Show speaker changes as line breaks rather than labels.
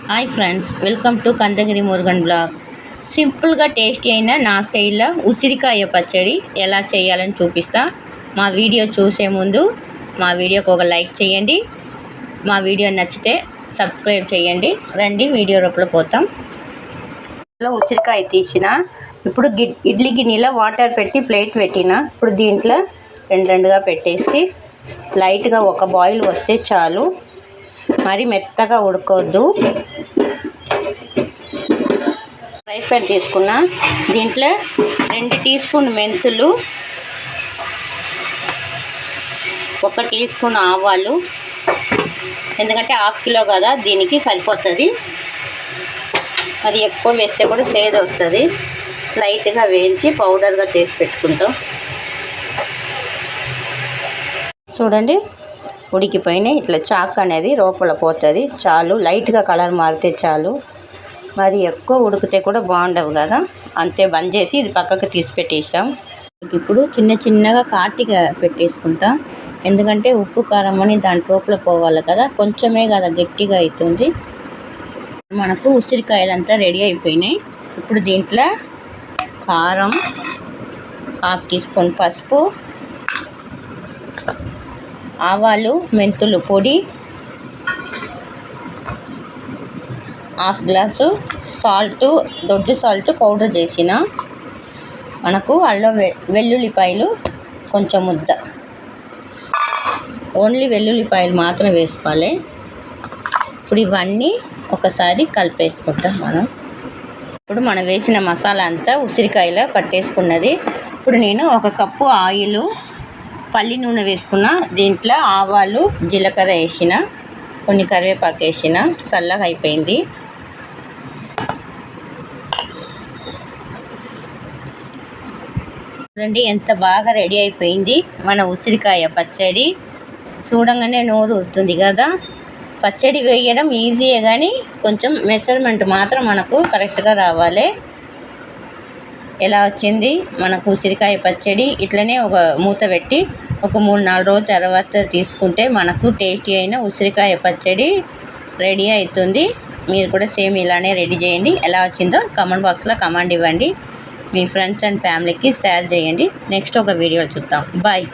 Hi friends, welcome to Khandagiri Murugan blog. సింపుల్గా tasty అయిన నా స్టైల్లో ఉసిరికాయ పచ్చడి ఎలా చేయాలని చూపిస్తా. మా వీడియో చూసే ముందు మా వీడియోకి ఒక లైక్ చేయండి. మా వీడియో నచ్చితే సబ్స్క్రైబ్ చేయండి. రండి వీడియో లోపల పోతాం. ఉసిరికాయ తీసిన ఇప్పుడు ఇడ్లీ గిన్నెలో వాటర్ పెట్టి ప్లేట్ పెట్టిన. ఇప్పుడు దీంట్లో రెండుగా పెట్టేసి లైట్గా ఒక బాయిల్ వస్తే చాలు, మరి మెత్తగా ఉడకొద్దు. ఫ్రై ప్యాన్ తీసుకున్నా. దీంట్లో 2 టీ స్పూన్ మెంతులు, 1 టీ స్పూన్ ఆవాలు, ఎందుకంటే 1/2 కిలో కదా దీనికి సరిపోతుంది. అది ఎక్కువ వేస్తే కూడా సేదు వస్తుంది. లైట్గా వేయించి పౌడర్గా చేసి పెట్టుకుంటాం. చూడండి ఉడికిపోయినాయి. ఇట్లా చాక్ అనేది లోపల పోతుంది. చాలు, లైట్గా కలర్ మారితే చాలు. మరి ఎక్కువ ఉడికితే కూడా బాగుండవు కదా, అంతే. బంద్ చేసి ఇది పక్కకు తీసి పెట్టేసాం. ఇప్పుడు చిన్నగా కాటిగా పెట్టేసుకుంటాం, ఎందుకంటే ఉప్పు కారం అని దాని లోపల పోవాలి కదా. కొంచెమే కదా గట్టిగా అవుతుంది. మనకు ఉసిరికాయలంతా రెడీ అయిపోయినాయి. ఇప్పుడు దీంట్లో కారం, 1/2 టీ స్పూన్ పసుపు, ఆవాలు మెంతులు పొడి, 1/2 గ్లాసు సాల్ట్, దొడ్డు సాల్ట్ పౌడర్ చేసిన. మనకు అల్లం వెల్లుల్లిపాయలు కొంచెం ముద్ద, ఓన్లీ వెల్లుల్లిపాయలు మాత్రం వేసుకోవాలి. ఇప్పుడు ఇవన్నీ ఒకసారి కలిపేసుకుంటాం మనం. ఇప్పుడు మనం వేసిన మసాలా అంతా ఉసిరికాయలో పట్టేసుకున్నది. ఇప్పుడు నేను 1 కప్పు ఆయిల్, పల్లి నూనె వేసుకున్న. దీంట్లో ఆవాలు జీలకర్ర వేసిన, కొన్ని కరివేపాకు వేసిన. చల్లగా అయిపోయింది. చూడండి ఎంత బాగా రెడీ అయిపోయింది మన ఉసిరికాయ పచ్చడి. చూడంగానే నోరు ఊరుతుంది కదా. పచ్చడి వేయడం ఈజీయే, కానీ కొంచెం మెజర్మెంట్ మాత్రం మనకు కరెక్ట్గా రావాలి. ఎలా వచ్చింది మనకు ఉసిరికాయ పచ్చడి? ఇట్లనే ఒక మూత పెట్టి ఒక 3-4 రోజుల తర్వాత తీసుకుంటే మనకు టేస్టీ అయిన ఉసిరికాయ పచ్చడి రెడీ అవుతుంది. మీరు కూడా సేమ్ ఇలానే రెడీ చేయండి. ఎలా వచ్చిందో కామెంట్ బాక్స్లో కామెంట్ ఇవ్వండి. మీ ఫ్రెండ్స్ అండ్ ఫ్యామిలీకి షేర్ చేయండి. నెక్స్ట్ ఒక వీడియో చూద్దాం. బాయ్.